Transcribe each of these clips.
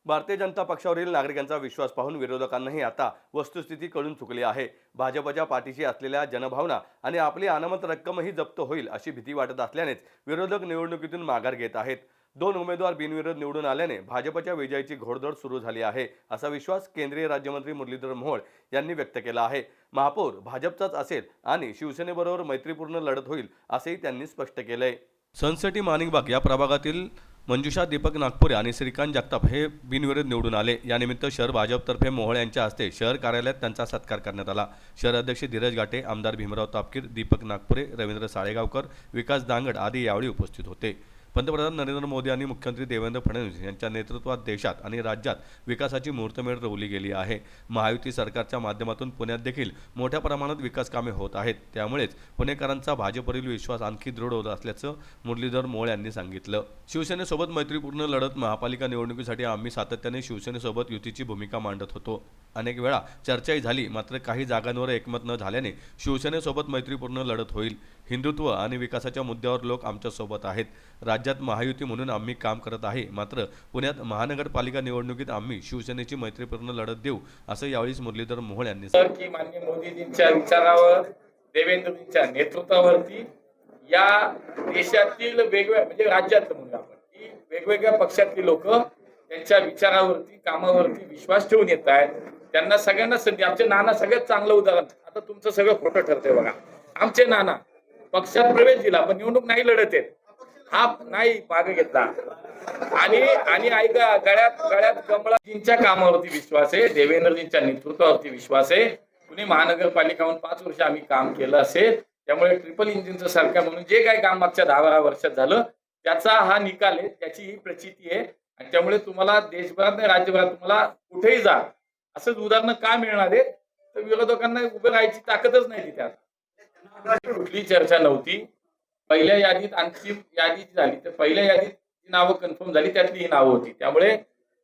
भारतीय जनता पक्षावरील नागरिकांचा विश्वास पाहून विरोधकांनाही आता वस्तुस्थिती कळून चुकली आहे. भाजपच्या पाठीशी असलेल्या जनभावना आणि आपली अनामत रक्कमही जप्त होईल अशी भीती वाटत असल्यानेच विरोधक निवडणुकीतून माघार घेत आहेत. दोन उमेदवार बिनविरोध निवडून आल्याने भाजपच्या विजयाची घोडदौड सुरू झाली आहे, असा विश्वास केंद्रीय राज्यमंत्री मुरलीधर मोहोळ यांनी व्यक्त केला आहे. महापौर भाजपचाच असेल आणि शिवसेनेबरोबर मैत्रीपूर्ण लढत होईल असेही त्यांनी स्पष्ट केलंय. सनसिटी माणिकबाग या प्रभागातील मंजुषा दीपक नागपुरे आणि श्रीकांत जगताप हे बिनविरोध निवडून आले. यानिमित्त शहर भाजपतर्फे मोहोळ यांच्या हस्ते शहर कार्यालयात त्यांचा सत्कार करण्यात आला. शहर अध्यक्ष धीरज घाटे, आमदार भीमराव तापकीर, दीपक नागपुरे, रवींद्र साळेगावकर, विकास दांगड आदी यावेळी उपस्थित होते. पंतप्रधान नरेंद्र मोदी आणि मुख्यमंत्री देवेंद्र फडणवीस यांच्या नेतृत्वात देशात आणि राज्यात विकासाची मुहूर्तमेढ रोवली गेली आहे. महायुती सरकारच्या माध्यमातून पुण्यात देखील मोठ्या प्रमाणात विकास कामे होत आहेत. त्यामुळेच पुणेकरांचा भाजपवरील विश्वास आणखी दृढ होत असल्याचं मुरलीधर मोहोळ यांनी सांगितलं. शिवसेनेसोबत मैत्रीपूर्ण लढत महापालिका निवडणुकीसाठी आम्ही सातत्याने शिवसेनेसोबत युतीची भूमिका मांडत होतो. अनेक वेळा चर्चाही झाली, मात्र काही जागांवर एकमत न झाल्याने शिवसेनेसोबत मैत्रीपूर्ण लढत होईल. हिंदुत्व आणि विकासाच्या मुद्द्यावर लोक आमच्यासोबत आहेत. राज्यात महायुती म्हणून आम्ही काम करत आहे, मात्र पुण्यात महानगरपालिका निवडणुकीत आम्ही शिवसेनेची मैत्रीपूर्ण लढत देऊ, असं यावेळी मुरलीधर मोहोळ यांनी सांगितलं. की माननीय मोदीजींच्या विचारावर, देवेंद्रजींच्या नेतृत्वावरती या देशातील वेगवेगळ्या म्हणजे राज्यातलं म्हणून आपण की वेगवेगळ्या पक्षातली लोक त्यांच्या विचारावरती, कामावरती विश्वास ठेवून येत आहेत. त्यांना सगळ्यांना संधी. आमचे नाना सगळ्यात चांगलं उदाहरण. आता तुमचं सगळं खोटं ठरतंय बघा. आमचे नाना पक्षात प्रवेश दिला पण निवडणूक नाही लढत आहेत. हा नाही मागे घेतला आणि ऐका, गळ्यात कमळाजींच्या कामावरती विश्वास आहे, देवेंद्रजींच्या नेतृत्वावरती विश्वास आहे. पुणे महानगरपालिकाहून 5 वर्ष आम्ही काम केलं असेल. त्यामुळे ट्रिपल इंजिनचं सरकार म्हणून जे काही काम मागच्या 10-12 वर्षात झालं त्याचा हा निकाल आहे, त्याची ही प्रचिती आहे. आणि त्यामुळे तुम्हाला देशभरात नाही राज्यभरात तुम्हाला कुठेही जा असंच उदाहरणं का मिळणार आहे? तर विरोधकांना उभं राहायची ताकदच नाही तिथे. आता कुठली चर्चा नव्हती. पहिल्या यादीत अंतिम यादी झाली तर पहिल्या यादीत जी नावं कन्फर्म झाली त्यातली ही नावं होती. त्यामुळे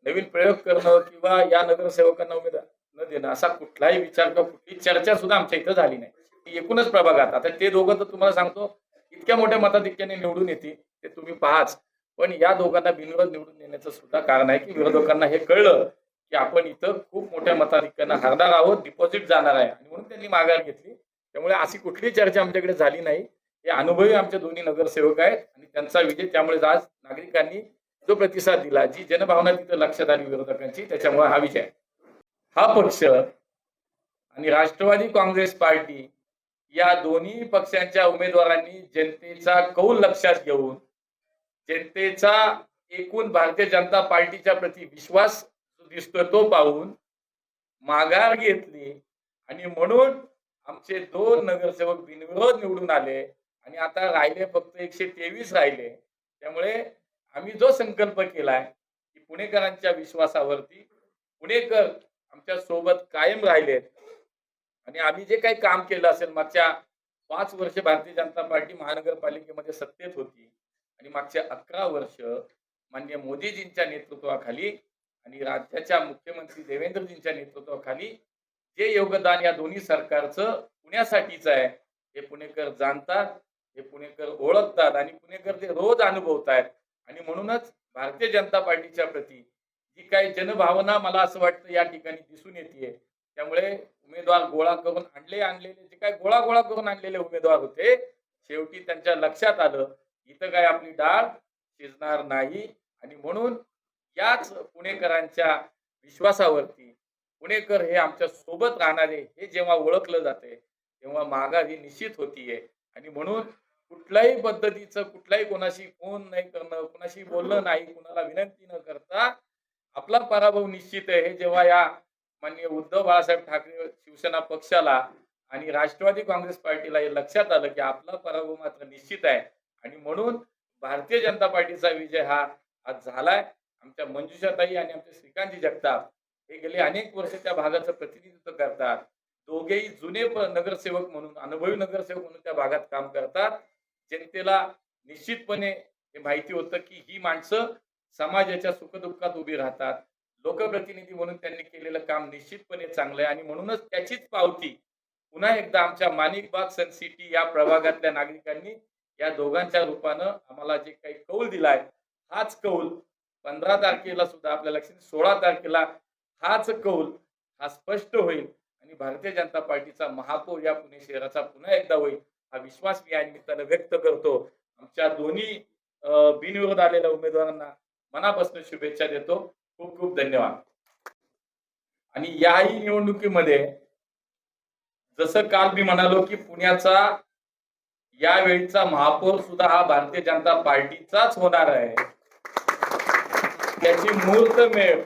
नवीन प्रयोग करणं किंवा या नगरसेवकांना उमेदवार न देणं असा कुठलाही विचार किंवा कुठली चर्चा सुद्धा आमच्या इथं झाली नाही. एकूणच प्रभागात आता ते दोघं तर तुम्हाला सांगतो इतक्या मोठ्या मताधिक्याने निवडून येतील ते तुम्ही पाहाच. पण या दोघांना बिनविरोध निवडून देण्याचं सुद्धा कारण आहे की विरोधकांना हे कळलं की आपण इथं खूप मोठ्या मताधिक्यानं हारणार आहोत, डिपॉझिट जाणार आहे आणि म्हणून त्यांनी माघार घेतली. त्यामुळे अशी कुठली चर्चा आमच्याकडे झाली नाही. हे अनुभवी आमचे दोन्ही नगरसेवक आहेत आणि त्यांचा विजय. त्यामुळे आज नागरिकांनी जो प्रतिसाद दिला, जी जनभावना तिथं लक्षात आली विरोधकांची, त्याच्यामुळे हा विजय. हा पक्ष आणि राष्ट्रवादी काँग्रेस पार्टी या दोन्ही पक्षांच्या उमेदवारांनी जनतेचा कौल लक्षात घेऊन, जनतेचा एकूण भारतीय जनता पार्टीच्या प्रति विश्वास दिसतोय तो पाहून माघार घेतली आणि म्हणून आमचे 2 नगरसेवक बिनविरोध निवडून आले आणि आता राहिले फक्त 123 राहिले. त्यामुळे आम्ही जो संकल्प केलाय की पुणेकरांच्या विश्वासावरती पुणेकर आमच्या सोबत कायम राहिलेत आणि आम्ही जे काही काम केलं असेल मागच्या 5 वर्ष भारतीय जनता पार्टी महानगरपालिकेमध्ये सत्तेत होती आणि मागच्या 11 वर्ष माननीय मोदीजींच्या नेतृत्वाखाली आणि राज्याच्या मुख्यमंत्री देवेंद्रजींच्या नेतृत्वाखाली जे योगदान या दोन्ही सरकारचं पुण्यासाठीच आहे हे पुणेकर जाणतात, हे पुणेकर ओळखतात आणि पुणेकर ते रोज अनुभवतात. आणि म्हणूनच भारतीय जनता पार्टीच्या प्रती जी काही जनभावना मला असं वाटतं या ठिकाणी दिसून येते. त्यामुळे उमेदवार गोळा करून आणलेले जे काही गोळा करून आणलेले उमेदवार होते, शेवटी त्यांच्या लक्षात आलं इथं काय आपली डाळ शिजणार नाही आणि म्हणून याच पुणेकरांच्या विश्वासावरती पुणेकर हे आमच्या सोबत राहणारे हे जेव्हा ओळखलं जाते तेव्हा माघार ही निश्चित होतीये. आणि म्हणून कुठल्याही पद्धतीचं कुठल्याही कोणाशी फोन नाही करणं, कोणाशी बोलणं नाही, कोणाला विनंती न करता आपला पराभव निश्चित आहे हे जेव्हा या माननीय उद्धव बाळासाहेब ठाकरे शिवसेना पक्षाला आणि राष्ट्रवादी काँग्रेस पार्टीला हे लक्षात आलं की आपला पराभव मात्र निश्चित आहे आणि म्हणून भारतीय जनता पार्टीचा विजय हा आज झालाय. आमच्या मंजुषाताई आणि आमचे श्रीकांतजी जगताप हे गेले अनेक वर्ष त्या भागाचं प्रतिनिधित्व करतात. दोघेही जुने नगरसेवक म्हणून, अनुभवी नगरसेवक म्हणून त्या भागात काम करतात. जनतेला निश्चितपणे हे माहिती होतं की ही माणसं समाजाच्या सुखदुःखात उभी राहतात. लोकप्रतिनिधी म्हणून त्यांनी केलेलं काम निश्चितपणे चांगलं आहे आणि म्हणूनच त्याचीच पावती पुन्हा एकदा आमच्या माणिकबाग सन सिटी या प्रभागातल्या नागरिकांनी या दोघांच्या रूपानं आम्हाला जे काही कौल दिलाय हाच कौल 15 तारखेला सुद्धा आपल्या लक्षात 16 तारखेला हाच कौल हा स्पष्ट होईल आणि भारतीय जनता पार्टीचा महापौर या पुणे शहराचा पुन्हा एकदा होईल हा विश्वास मी या निमित्तानं व्यक्त करतो. आमच्या दोन्ही बिनविरोध आलेल्या उमेदवारांना मनापासून शुभेच्छा देतो. खूप खूप धन्यवाद. आणि याही निवडणुकीमध्ये जसं काल मी म्हणालो की पुण्याचा यावेळीचा महापौर सुद्धा हा भारतीय जनता पार्टीचाच होणार आहे. त्याची मुहूर्तमेढ